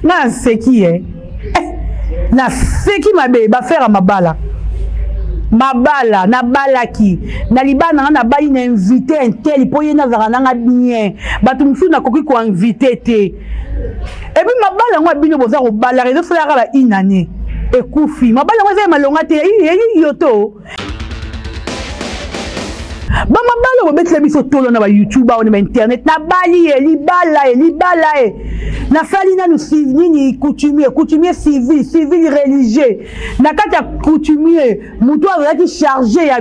Na seki na seki mabe ba faire mabala mabala na balaki na libana na bali na invité un tel po yena zarana bien batu musu na koki ko invité te et puis mabala ngwa bino boza ko bala rezo fera la inane ekufi mabala ngwa za malonga te yoto ba mabala ko betla biso tolo na ba YouTube ba on ba internet na bali libala na fali na nous nini coutumier civil religieux na kata coutumier muto azaki chargé ya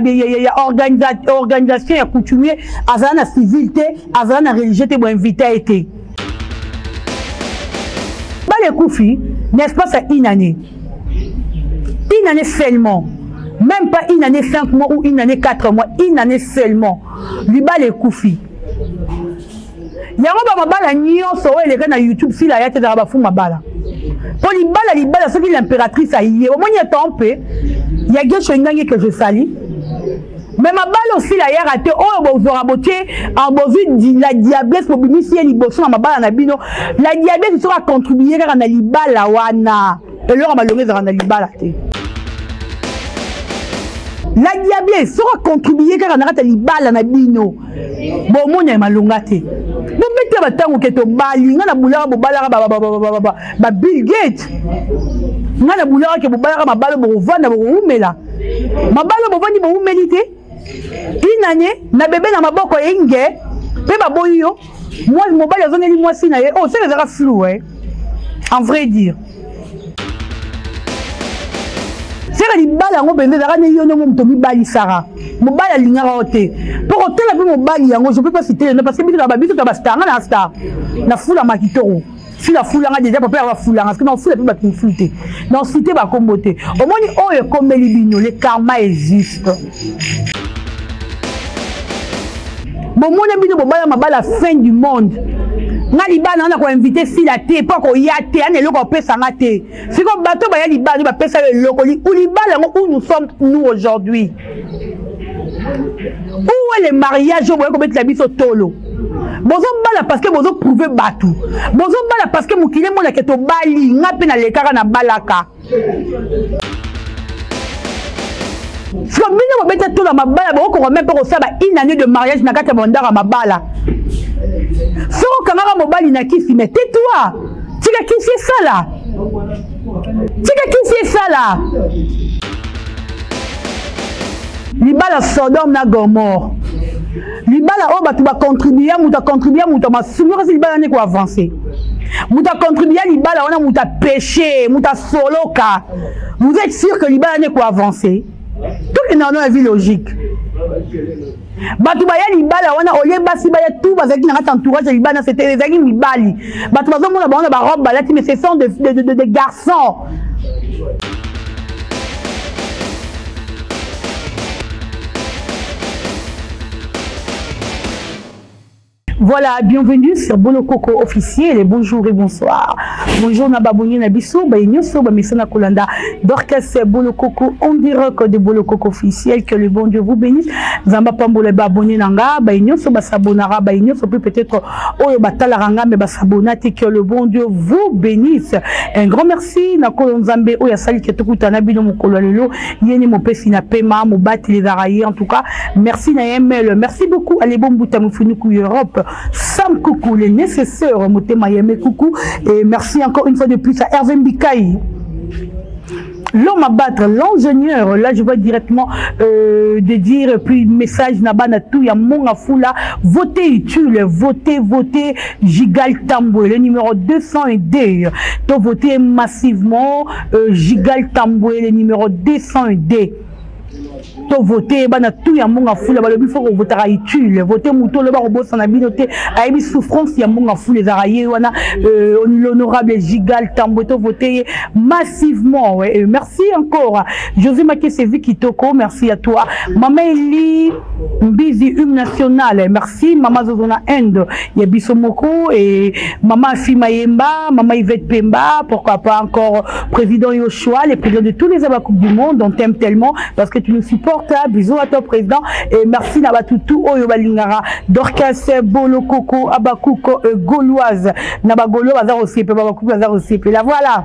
organisation ya coutumier azana na civilité azana na religieux te bo invité été ba le koufi n'est-ce pas ça une année seulement, même pas une année 5 mois ou une année 4 mois, une année seulement liba le koufi. Yango ba mabala nyonso oyo eleka na YouTube si la yate za ba fu mabala. Po libala ce qui l'impératrice a yé. Au moins y a tempé. Y a gesho ngangi que je sali. Mais mabala aussi la ya raté oh bo zora boté en bozu la diablesse pour bimisi liboso na mabala na bino. La diablesse sera contribuer car na libala wana. Et leur malongé za na libala té. La diablesse sera contribuer car na rata libala na bino. Bon monya malonga té. Bete batango keto bali ngana bulaka bobalaka ba Bill Gates ngana bulaka ke bobalaka mabalo bo vanda bo umela mabalo bo vandi bo umelite inanye na bébé na maboko yenge pe baboyo moi mobali azoneli moi sina ye oh c'est les flou en vrai dire c'est que libala ngo bende zaka ne yono mo mtomi bali sara mobali alingaka ote pour hôtel pe mobali yango je peux pas citer parce que biso ba biso ba star na star na fula makitoro si la fula nga déjà papa va fula parce que na fula pe ba confronter na cité ba kombote au moni oyo komeli bino le karma existe bon mona bino bobala mabala fin du monde nga libana na ko inviter si la té pas ko yate ane loko pesa ngate siko bato ba ya libana ba pesa le loko li ou libala où nous sommes nous aujourd'hui où est le mariage où ko mettre la biso tolo bozo bala parce que bozo prouver batou bozo bala parce que mukile mona keto bali nga pe na lekaka na balaka si on bino beta tout dans ma bala ba ko même pas ça ba une année de mariage na kata bondara mabala so kamara mobali na kisi mais tais-toi tika kisi ça là libala Sodome na Gomorre libala o batu ba contribuer muta masumura si libala ne ko avancer muta contribuer libala on a muta péché muta soloka vous êtes sûr que libala ne ko avancer tout est dans une vie logique batu baya libala wana olie basi baya tout bazaki na entourage ya libana c'était les amis libali batu bazomona ba ba robe balati mais ce sont de garçons. Voilà, bienvenue sur Bolokoko officiel et bonjour et bonsoir. Bonjour Nababoni Nabiso, Baïnyoso, Bamisana Kolanda, d'orchestre Bolokoko, on dirait que de Bolokoko officiel, que le bon Dieu vous bénisse. Zamba Pambole Baboni Nanga, Baïnyoso, Basabonara, Baïnyoso, peut-être Oyo Batalaranga, mais Basabonate, que le bon Dieu vous bénisse. Un grand merci, Nakolo Nzambe, Oya Sali, Ketokuta, Nabino Mokololelo, Yeni Mopesi na Pema, Mobati les Araïs, en tout cas, merci Naëmel, merci beaucoup, allez bon Boutamoufounou Europe. Sam coucou, les nécessaires, Motema Yeme coucou, et merci encore une fois de plus à Hervé Mbikaï. L'homme à battre, l'ingénieur, là je vois directement de dire, puis message Nabana tout, ya Monga Foula, votez utile, votez, Gigal Tamboué, le numéro 201D, donc votez massivement, Gigal Tamboué, le numéro 201D. To voter bana tout ya monga fula balobi faut que voter utile voter muto le ba robosa na binoté aibi souffrance ya monga fula zaraye wana l'honorable Gigal Tamboué to voter massivement ouais. Merci encore José Makesevi Kitoko, merci à toi Maman Eli Mbizi nationale, merci Maman Zozona End ya Bisomoko et Maman Fimayemba, Maman Yvette Pemba, pourquoi pas encore président Yoshua, les présidents de tous les Coupe du monde, on t'aime tellement parce que tu nous supportes porte, bisous à toi président et merci na batutu oyo balingara Dorcas Bolokoko Abakuko Gauloise na ba Gaulois baza aussi pe ba baza aussi la voilà.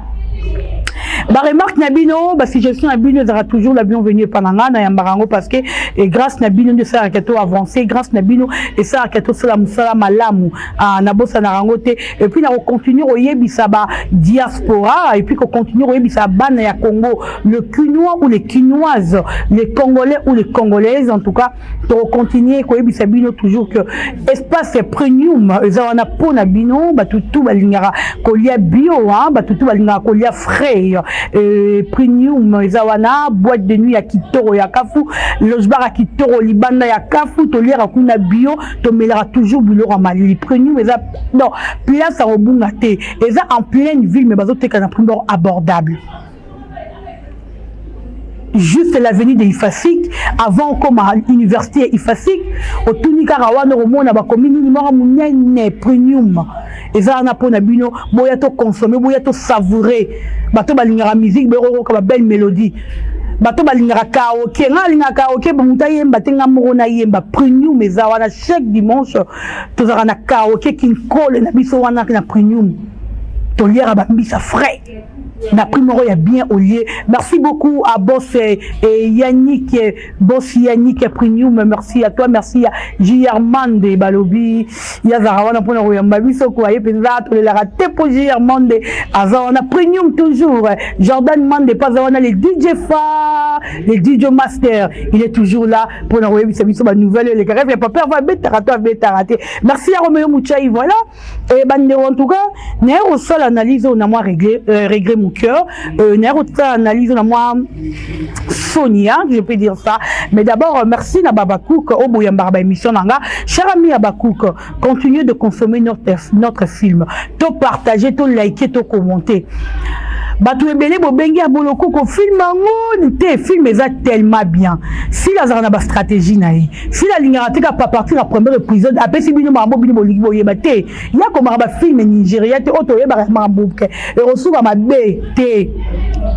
Bah remarque Nabino, bah si je suis Nabino, il y aura toujours la bienvenue pendant na yambarango parce que et grâce Nabino de ça raketo avancé, grâce Nabino et ça raketo sala musala malamu à nabosa narangote et puis na continuer au yebisa ba diaspora et puis qu'on continue au yebisa ban ya Congo, le Quinois ou les Quinoises, les Congolais ou les Congolaises en tout cas, pour continuer au yebisa bino toujours que espace premium, ezana po Nabino, bah tout balingara kolia bio hein, bah tout balingara kolia frais. Premium Zawana, boîte de nuit à Kitoro ya Kafu, lojbar à Kitoro Libanda ya Kafu, toliera kuna bio, tomela toujours bilo à Mali. Premium non, place à Obungate, et ça en pleine ville, mais bazote kana prix abordable. Juste l'avenue de Ifasik, avant comme à l'université Ifasik, au Tunika Rawana Romona, Bakomini, Nimora Mouniane, Premium. Et ça, on a pour Nabino, boya to consommer, boya to savourer. Bato balingara musique, bero comme belle mélodie. Bato balingara karaoké, nga linga karaoké, bamuta yemba, tenga morona yemba, premium, mais ça, wana chaque dimanche, tous on a karaoké qui colle, nabiso wana na premium. Toliera bambisa frais. Na primero ya bien au lieu. Merci beaucoup à Boss et Yannick, Boss Yannick Premium, merci à toi, merci à Giermande Balobi, Yazarawana pour le Yambabiso quoi, et penza tous les raté pour Giermande, Azana Premium toujours, Jordan Mande, pas Azana les DJ Fa, les DJ Master, il est toujours là pour le Yambabiso, ma nouvelle, les carrés, il pas peur, va bête raté. Merci à Roméo Mouchaï, voilà, et Bandero en tout cas, n'est au sol analyse, on a moins réglé mon cœur, analyse on a moi Sonia, je peux dire ça, mais d'abord merci na Babakouk au Bouyambarba émission nanga, cher ami Abakouk, continuez de consommer notre film, to partager, to liker, to commenter. Batou ebele bobengi ya boloko ko film ngoni te film eza tellement bien. Si la zana ba stratégie na yi. Si la ligne raté ka pas partir la première épisode après si bino mambo bino boligi boyeba te. Ya ko ba film Nigeria te auto yeba mambo ke. Et reçoit ma B te.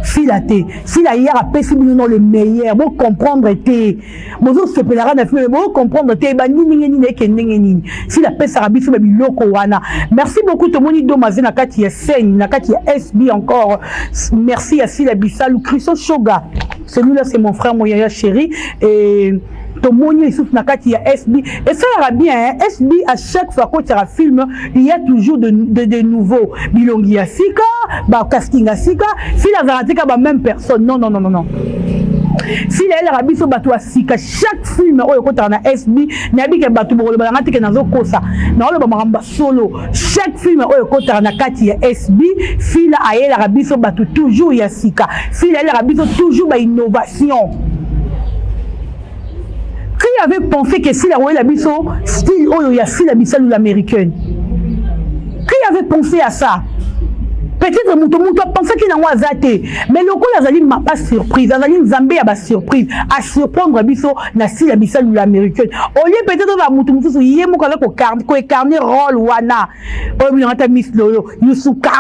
Si la te. Si la hier après si bino le meilleur, bon comprendre te. Bozo se pelara na film bon comprendre te ba nini ke nini. Si la paix sarabi so ba biloko wana. Merci beaucoup to moni do mazena kati ya scène, na kati ya SB encore. Merci à Sila Bissal, Christo Shoga. Celui-là, c'est mon frère Moyaya chéri. Et Tomonio, il souffle Nakati, il y a SB. Et ça ira bien, hein? SB, à chaque fois qu'il y a un film, il y a toujours de nouveaux. Bilongi Asika, casting Asika. Si la Zaratika, même personne. Non. Si la Rabiso Batou Asika, chaque film, on a SB, Nabi Batou Bolo, Banati Nazo Kosa, non, le solo. Chaque film, on a Nakati SB, si la Rabiso Batou toujours Yasika, si la Rabiso toujours innovation. Qui avait pensé que si la Royal Abisso, style Oyo Yassi la Bissal ou l'américaine? Qui avait pensé à ça? Peut-être que pensait qu'il n'a pas zaté, mais le coup, il n'a pas surprise. Il n'a pas surprise à surprendre Abisso, la Bissal ou l'américaine. Au lieu peut-être que il y a carnet rôle wana. Miss Lolo, Youssouka,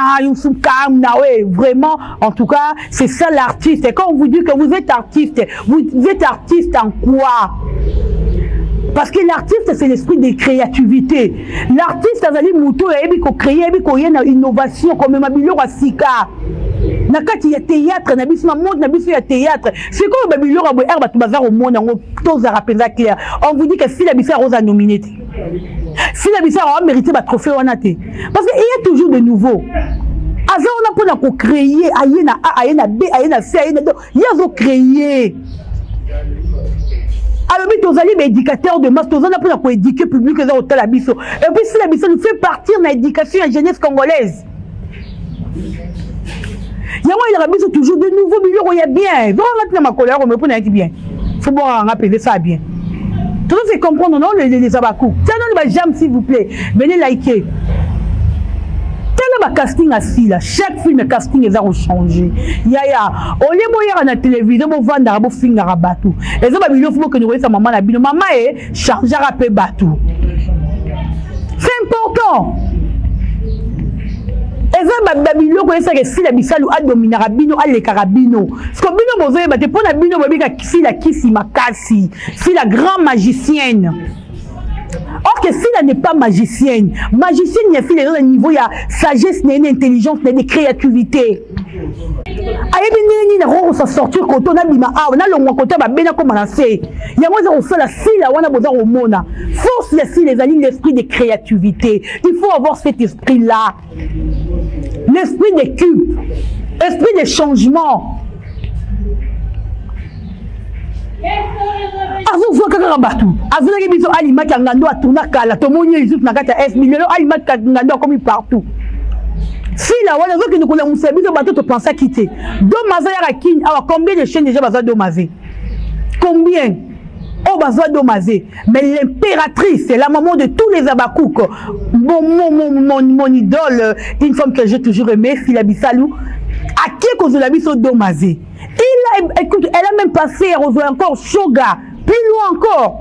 Nawe, vraiment, en tout cas, c'est ça l'artiste. Et quand on vous dit que vous êtes artiste en quoi? Parce que l'artiste, c'est l'esprit de créativité. L'artiste, il a créé une innovation comme Mabilo Sika. Il y a théâtre, il y a théâtre. C'est comme Mabilo au monde, on vous dit que si la Bissa a nominé, si la Bissa a mérité le trophée, on a été. Parce qu'il y a toujours de nouveau. On a pour créer, il y a B, il y a C, il y a créé. Alors, nous allons éducateurs de masse, nous allons pour éduquer le public au hôtel Abisso. Et puis, si l'Abisso nous fait partir de l'éducation et la jeunesse congolaise. Il y a Abisso toujours de nouveaux milieux, il y a bien. Donc, on va ma colère, on me prend bien. Il faut voir rappeler ça bien. Tout le monde fait comprendre, non, les abacous. Tiens, non, les jambes, s'il vous plaît. Venez liker. Le casting assis là, chaque film casting est à changer. Yaya, au lieu de voir la télévision, on va vendre un film à bateau. Et ça va bien que nous voyons sa maman la bino. Maman est chargée à payer bateau. C'est important. Et ça babilo ko esa ke sila bisalu adomina rabino ale karabino parce que bino bozoye bate pona bino bobika sila kisi makasi sila grand magicienne. Or que Fila n'est pas magicienne. Magicienne, il y a Fila au niveau, il y a sagesse, il y a intelligence, il y a créativité. Aïe, on s'en sortir quand on a dit, on a le côté, on a commencé. Il y a moi, on fait la Fila, on a besoin au monde. Force les amis, l'esprit de créativité. Il faut avoir cet esprit-là. L'esprit des cubes. L'esprit des changements. Azo kaka batou azo na biso alima kangando atuna kala to monye isu na kata S million alima kangando comme partout si la wana zo ki nous musabiso bato to penser quitter do maza ya kin awa combien de chaînes déjà bazo domazé combien oh bazo domazé mais l'impératrice c'est la maman de tous les abakouk mon idole une femme que j'ai toujours aimée Fila Bisalou à qui cause la biso domazé. Écoute, elle a même passé encore Shoga, plus loin encore.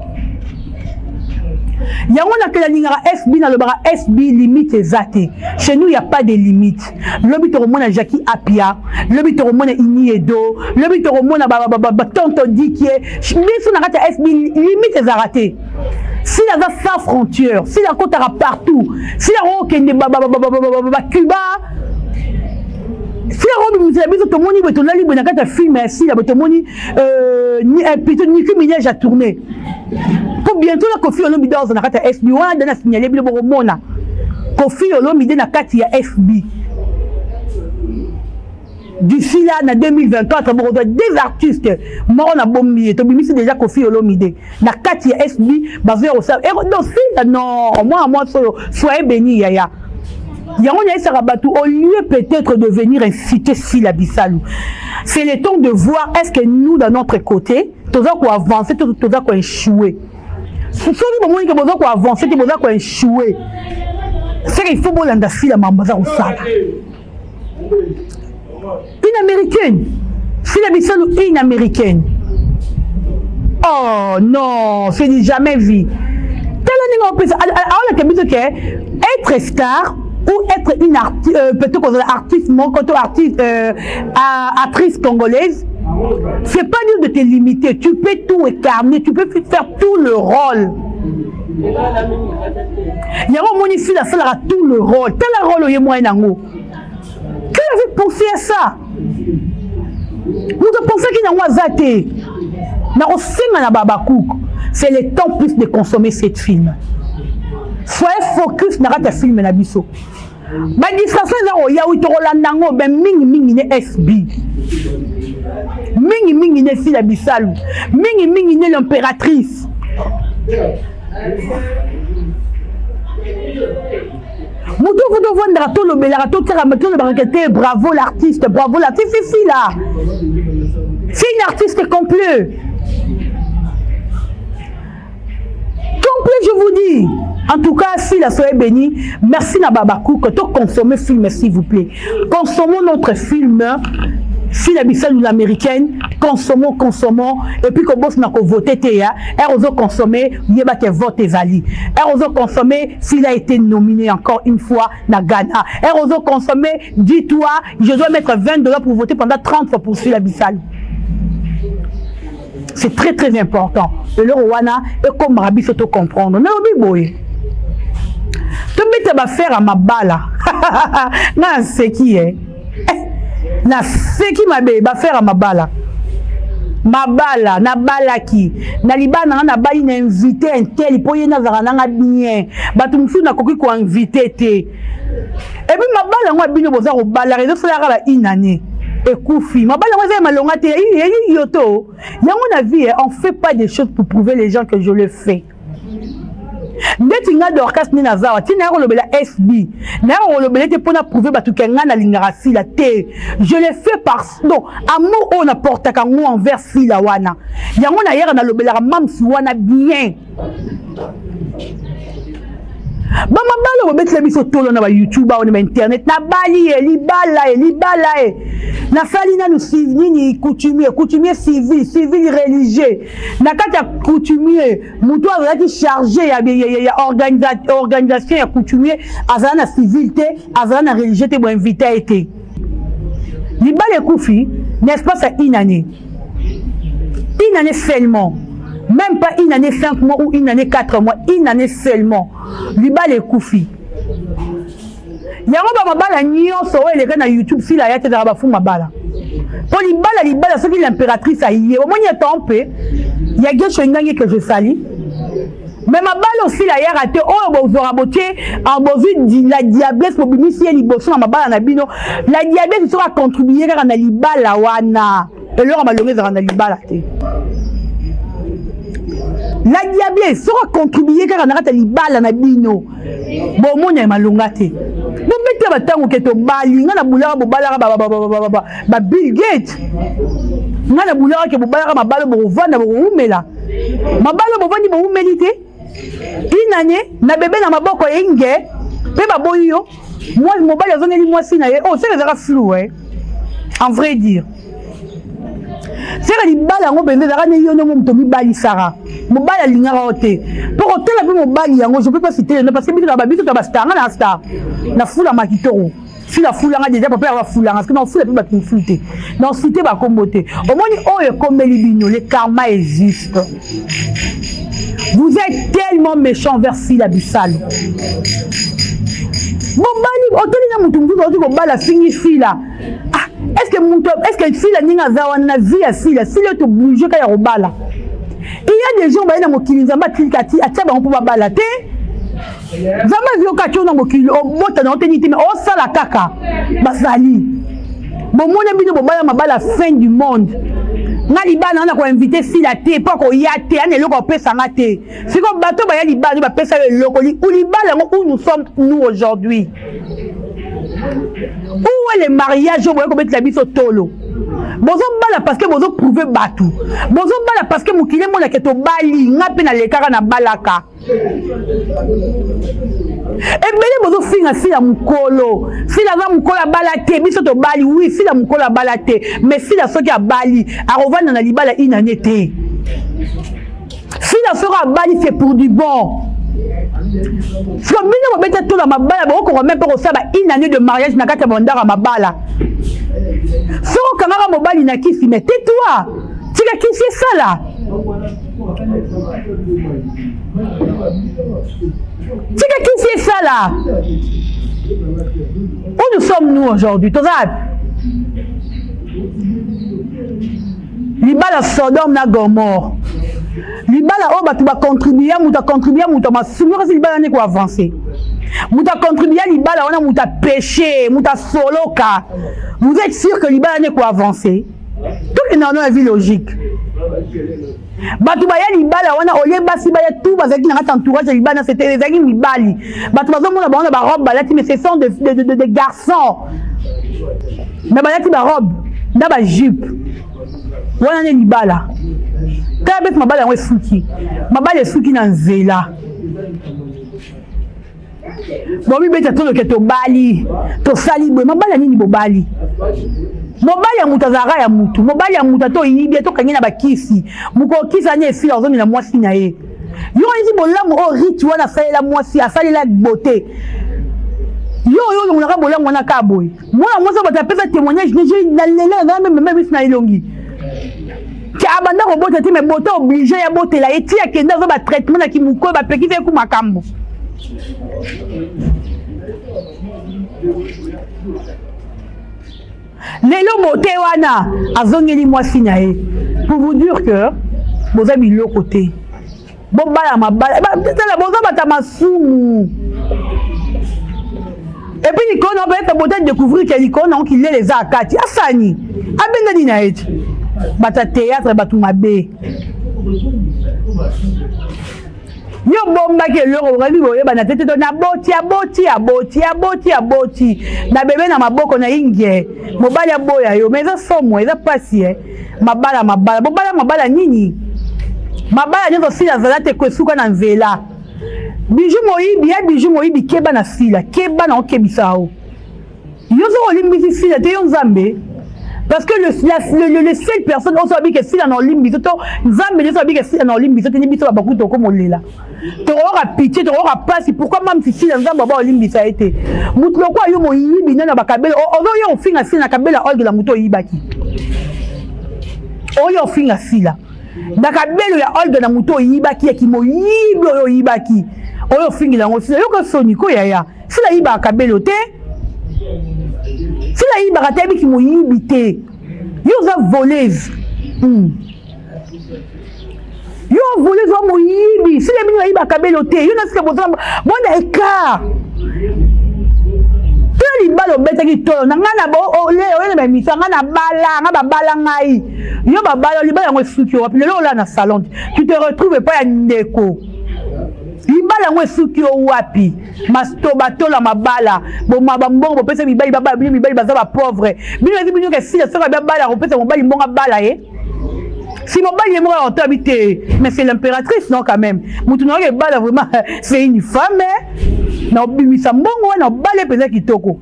Il y a un que la ligne SB dans le bar SB limite exacte. Chez nous, il n'y a pas de limite. Le but au monde à Jackie Apia, le but au monde à Iniedo, le but au monde à Tonton Dikie. Mais si on a SB limite exacte. Si la va sans frontière, si la côte partout, si la roque est Cuba. Si la robe vous avez tout le monde est là libre dans film si la tout le monde plutôt Nicki Minaj a tourné pour bientôt la Kofi Olomide dans la carte SB on a donné signaler bien bon mona Kofi Olomide na carte ya FB d'ici là en 2024 on doit des artistes morts na bombi to bimisi déjà Kofi Olomide na carte ya SB basé au ça et non moi soyez béni yaya. Au lieu peut-être de venir inciter Fila Bisalou, c'est le temps de voir est-ce que nous, dans notre côté, tous qu'on avancer, tous qu'on échouer. Si nous avons avancer, tous qu'on échouer. C'est qu'il faut que Fila Mambaza au sala. Une américaine. Fila Bisalou, une américaine. Oh non, c'est du jamais vu. Être star ou être une artiste, peut-être qu'on artiste, mon côté artiste, actrice congolaise, c'est pas dire de te limiter. Tu peux tout incarner, tu peux faire tout le rôle. Il y a un ici la salle à tout le rôle. Tel rôle est moins nango. Qui avait pensé à ça? Vous pensez qu'il y a un zaté. C'est le temps plus de consommer cette film. Soyez focus dans le film na biso. Ba distraction za ya wi to landango ben mingi ne SB. Mingi ne Fila Bisalou. Mingi ne l'impératrice. Muto vous vendre to le bela to tera meto le barquete bravo l'artiste c'est là. C'est une artiste complet. Complet je vous dis. En tout cas, si la soirée bénie, merci na Babakou que tu consommes film s'il vous plaît. Consommons notre film. Si la Bisalou l'américaine, consommons et puis que boss n'a qu'à voter théa, et on consommer, il y a que vote Ezali. Et on consommer s'il a été nominé encore une fois na Ghana. Et on consommer, dis-toi, je dois mettre $20 pour voter pendant 30 fois pour si la Bisalou. C'est très très important. Le Rwanda est comme Rabi se comprendre. Non, boy. Tu peux faire à ma balle. Non, c'est qui est. Na c'est qui m'a faire à ma balle. Ma balle, na balle qui. Na libana na balle na invité un tel, il peut y na zarana bien. Batumfu na koki ko invité te. Et puis ma balle moi bino boza au balle, réseau faire la une année. Et Koufi, ma balle moi ma longa te yoto. Dans mon avis, on fait pas des choses pour prouver les gens que je le fais. Netinga d'orchestre ni nazawa tina ko lobela SB na ko lobela te pona prouver batu kenga na lingarasi la te je le fais parce non amour on apporte kango envers Fila wana yango na yera na lobela mam si wana bien Ba mabala bo betla biso tolo na ba YouTube ba on ba internet na bali libala na sali na nous nini coutumier civil religieux na kata coutumier muto azaki chargé ya organisation ya coutumier azana na civilité azana na religieux te bo invité été libala kufi n'est-ce pas ça une année seulement. Même pas une année 5 mois ou une année 4 mois, une année seulement. Libala et Koufi. Yango ba mabala nyonso o eleka na YouTube fila ya te da ba fu mabala. Pour libala ce qui l'impératrice a yé. Au moins il y a temps peu. Il y a quelque chose que je sali. Mais mabala aussi la ya raté o bo zora boté en bovi la diablesse pour bimisi ya liboso na mabala na bino. La diablesse sera contribuer na libala wana. Et leur malongé za na libala te. La diablesse sera contribuer car on a libala na bino. Bon mon est malongate. Vous mettez ba tango ke to bali ngana bulara bo balara ba Bill Gates. Ngana bulara ke bo balara mabalo bo vanda bo umela. Mabalo bo vandi bo umelite. Une année na bébé na maboko inge pe ba boyo. Moi mobile azongeli moi sina ye. Oh c'est les flou en vrai dire. C'est que les balles en bende dara ne yono mo to mi bali sara mo bala lingara ote pour hôtel la mo bali yango je peux pas citer parce que bitu ba bitu ba star na star na fula makitoro si la fula nga déjà papa va fula parce que non fula ba kin fulté non cité ba komboté au moins oyo comme libino le karma existe. Vous êtes tellement méchant vers Fila Bissal. Bon bali hôtel na mutu mutu ko bala fini fila. Est-ce que fille a na vie à fille si le to bouger quand il y a robala il y a des gens ba na mokili nzamba tikati atia ba mpo ba balate nzamba vio kacho na mokili o bota na oteniti mais o sala kaka basali bon mona bino bo bala mabala fin du monde nga libana na ko inviter fille te pas ko yate ane loko pesa ngate siko bato ba ya libana ba pesa le loko li ou libala où nous sommes nous aujourd'hui. Où est le mariage? Vous voyez comment la bise au tolo. Bozo bala parce que bozo prouver batu. Bozo bala parce que mukile mona keto bali ngape na lekara na balaka. Ebele bozo finga fila mukolo. Fila va mukola balate biso to bali oui fila mukola balate mais fila soki a bali a revendre na libala une année te. Fila sera bali c'est pour du bon. Si on met tout dans ma balle, on va même pas une année de mariage na kata bandara ma balle. Si on camara mobile na qui mais tais-toi. Tu as qui c'est ça là? Tu as qui c'est ça là? Où nous sommes nous aujourd'hui? Libala Sodome na Gomorre. Libala oh tu vas contribuer, muta masumira si libala ne ko avancer. Muta contribuer libala on a muta péché, muta soloka. Vous êtes sûr que libala ne ko avancer? Tout est dans la vie logique. Batu baya libala on a olé basi baya tout bazaki na entourage libala c'était les amis libali. Batu bazo mona ba on a ba robe balati mais ce sont de garçons. Mais balati ba robe, na ba jupe. Wana ne libala. Kabet mabala ngwe fuki. Mabala fuki na nzela. Bon mi beta tolo ke to bali. To sali boy mabala nini bo bali. Mobali ya mutazara ya mutu. Mobali ya mutato yibi to kangina bakisi. Muko kisa ne fi ozoni na mwasi na ye. Yo izi bolamu o rich wana salela mwasi asali la beauté. Yo on a bolamu wana ka boy. Moi moi ça va taper témoignage j'ai na lela même na ilongi. Qui abanda robot te mais bote obligé ya bote la eti ya kenda zo ba traitement na kimuko ba peki fe ku makambo. Lelo bote wana azongeli mwasi na ye. Pour vous dire que boza bilo côté. Bon bala mabala tala boza bata masumu. Et puis l'icône on va être beauté découvrir que l'icône on qu'il les akati asani. Abenda dina eti. Bata théâtre batu mabe. Yo bomba ke loro rabi boye bana tete to na boti na bébé na maboko na ingie mobali ya boya yo mais ça somo eza pasi mabala mabala nini mabala nyoso sila zala te kwesuka na nzela Bijou moyibi ya bijou moyibi keba na sila keba na okebisao yozo olimbisi sila te yonzambe parce que le seul personne on sabi que sila na olimbiso to nzambe ne sabi que sila na olimbiso te ni biso bakuto ko molela to ora pitié to ora passe pourquoi même si sila nzambe ba olimbisa été mutu lokwa yo moyibi na bakabela ozo yo ofinga sila na kabela olge la muto yibaki oyo ofinga sila na kabelo ya olge na muto yibaki ya kimoyibi oyo yibaki oyo fingi lango sila yo ko soni ko yaya sila yiba kabelo te sila yiba katebi ki moyibi te yo za voleuse yo voleuse wa moyibi sila bino yiba kabelo te yo na sika bona écart to libalo betaki to na ngana bo ole ole ba misa ngana bala nga babala ngai yo babala libalo ngo suki wa lelo la na salon tu te retrouves pas ya ndeko libala ngo suki o wapi mastoba tola mabala bo mabambongo pesa mibali baba mibali baza ba pauvre bino ke si ça ba bala ko pesa mobali mbonga bala si mobali est mort en habité mais c'est l'impératrice non quand même mutu no ke bala vraiment c'est une femme na obimisa mbongo na bala pesa kitoko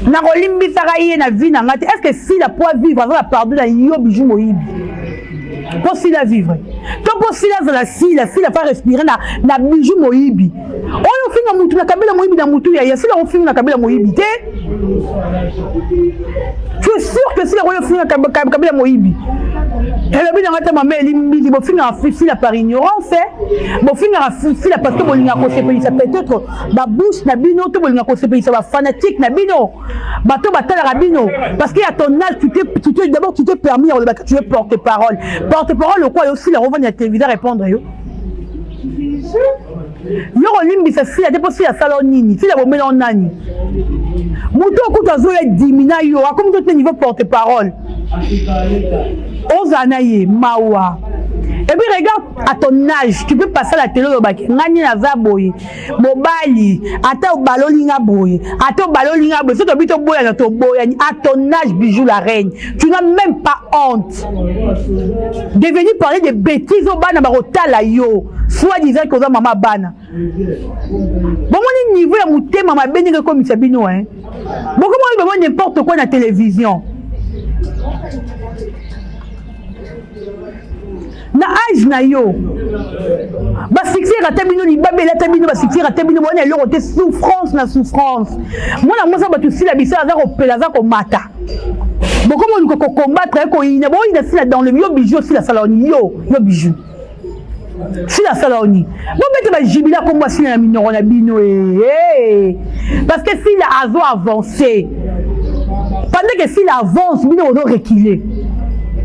na kolimbisa kaye na vie na ngate est-ce que si la poids vivre va pardon na yo bijou moyibi pour si la vivre to pour si la faire respirer na bijou moyibi oyo finga mutu na kabela moyibi na mutu ya si la on finga na kabela moyibi te tu es sûr que si la on finga na kabela moyibi elle bien ngata mama elimbi bo finga si la par ignorance bo finga si la parce que bolinga ko sepelisa peut-être ba bouche na bino to bolinga ko sepelisa ba fanatique na bino bato batala rabino parce qu'il y a ton âge d'abord tu t'es permis tu es porte-parole le quoi aussi la revenir à la télévision répondre yo limbisa si la déposer la salon nini si la bomela nani muto kuta zo ya dimina yo comme d'autres niveau porte-parole Ozanaye mawa. Et puis regarde à ton âge, tu peux passer à la télé au bac. Ngani na zaboye, mobali, ata balolinga boye, ata balolinga boye. Si tu habites au boye na to boye, à ton âge bijou la reine. Tu n'as même pas honte de venir parler de bêtises au bana barotala yo. Soit disant que vous maman bana. Bon mon niveau ya mouté maman béni comme Sabino hein. Bon comment il n'importe quoi na télévision. Na âge na yo ba fixer raté bino ni babela tabino ba fixer raté bino bona lo roté souffrance na souffrance mona mosa ba tu sila bisa za ko pela za ko mata boko mo ko combattre ko ina bo ina sila dans le yo bijou sila saloni yo bijou sila saloni bo mete ba jibila ko mo sila na minoro na bino parce que sila azo avancer pendant que sila avance bino on reculer.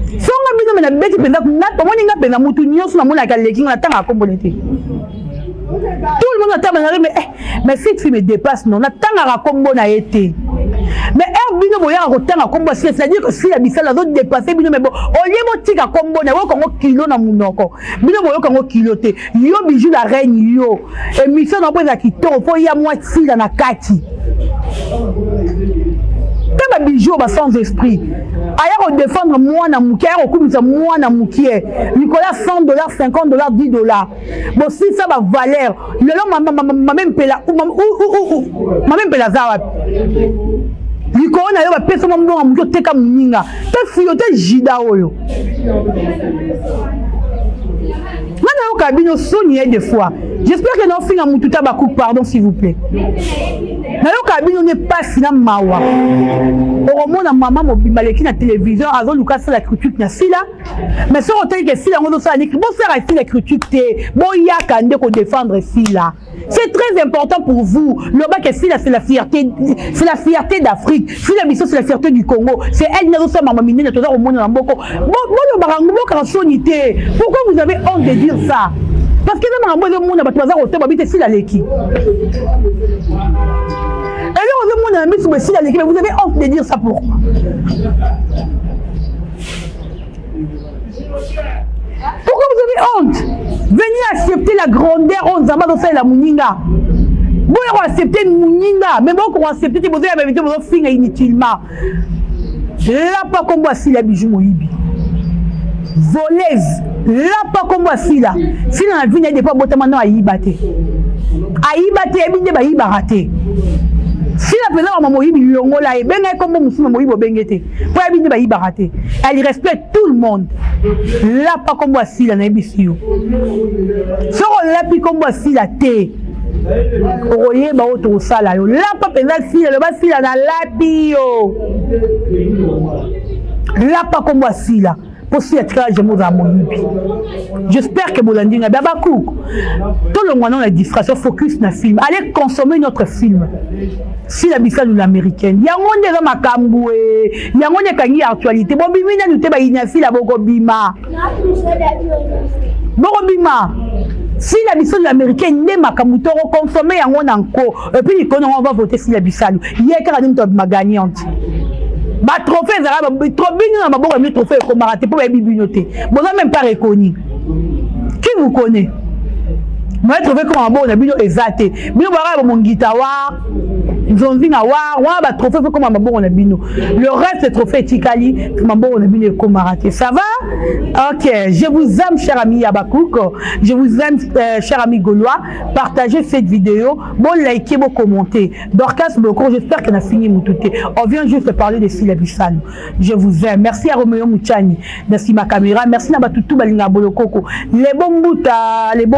Si on a besoin de bête, on a besoin de mutu nyonso na mona kaleki na tanga kombolete. Tout le monde attend mais cette fille me dépasse non na tanga kombo na été. Mais bino boya rotanga kombo c'est-à-dire que si la bisala doit dépasser bino mais bon au lieu motika kombo na ko kilo na munoko. Bino boyo ko kilo te. Yo bijou la reine yo. Et mission na poza kitoko fo ya moitié na kati. Taba bijou ba sans esprit. Aya défendre moi na moukier au kumisa moi na moukier Nicolas $100 $50 $10 bon si ça va valeur le long ma même pela ma même pela zawa Nicolas na yo ba pesa mo mbonga mukio teka muninga te fuyote jida oyo Mana yo kabino soni des fois j'espère que non finga mututa ba coup pardon s'il vous plaît na yo kabino n'est pas sina mawa au monde maman mobimba leki na télévision azo luka ça la critique na sila mais si on t'a dit que sila ngozo ça ni bon faire ici la critique te bon yaka ndeko défendre sila c'est très important pour vous le bas que sila c'est la fierté d'Afrique sila biso c'est la fierté du Congo c'est elle nazo ça maman minene toza au monde na mboko bon le barango ka sonité pourquoi vous avez honte de dire ça parce que dans le monde ba toza hotel babite sila leki et là, vous avez honte de dire ça pourquoi? Pourquoi vous avez honte? Venez accepter la grandeur on zama dans la muninga. Vous accepter muninga, mais bon, pour accepter, vous avez vos filles inutilement. Là, pas comme moi, si la bijou moyibi. Voleuse, là pas comme sila sila na vie n'est pas botamano aibate ebinde ba ibarate sila pena maman moyibi longola e benga comme musuma moyibo bengete po ebinde ba ibarate elle respecte tout le monde là pas comme sila na ebisio so là puis comme sila te oye ba auto sala yo là pas pena sila le ba sila na lapi yo là pas comme sila pour si je me j'espère que Bolandi n'a pas beaucoup. Tout le monde a la distraction, focus na film. Allez consommer notre film. Si la bissa de l'américaine. Il y a un monde dans ma camboué. Il y a un monde qui a actualité. Bon, bimina nous te baïna si la bogobima. Bogobima. Si la bissa de l'américaine n'est ma camutoro consommer un monde encore. Et puis on va voter si la bissa. Il y a qu'à nous ma gagnante. Bah trophée ça va trop bien na maboko mi trophée comme raté pour ba bibinoté bon ça même pas reconnu qui vous connaît moi trouvé comme un bon na bino exaté bino ba mon guitare nzonzinga wa ba trophée comme un bon na bino le reste trophée tikali comme bon na bino comme raté ça va OK je vous aime cher ami Yabakouk je vous aime cher ami Gaulois partagez cette vidéo bon likez bon commenter Dorcas beaucoup j'espère qu'on a fini mon touté on vient juste parler de Sila Bissalo je vous aime merci à Romeo Mouchani merci ma caméra merci na batutu balinga bolokoko les bons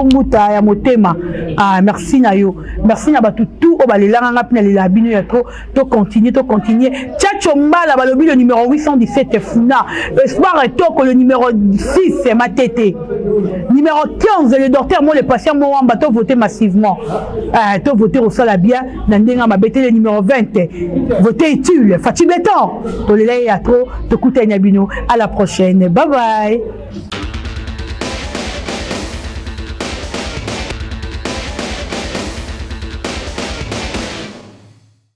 bouta ya motema ah merci na yo merci na batutu o balelanga ngapina la bino ya trop to continuer Tchacho Mbala balobi le numéro 817 Funa espoir et toko le numéro 6 c'est ma tété numéro 15 le docteur moi les patients moi en bateau voter massivement to voter au sol bien nandenga mabete le numéro 20 voter utile Fatih Béton to les ya trop to kuta nyabino à la prochaine bye bye.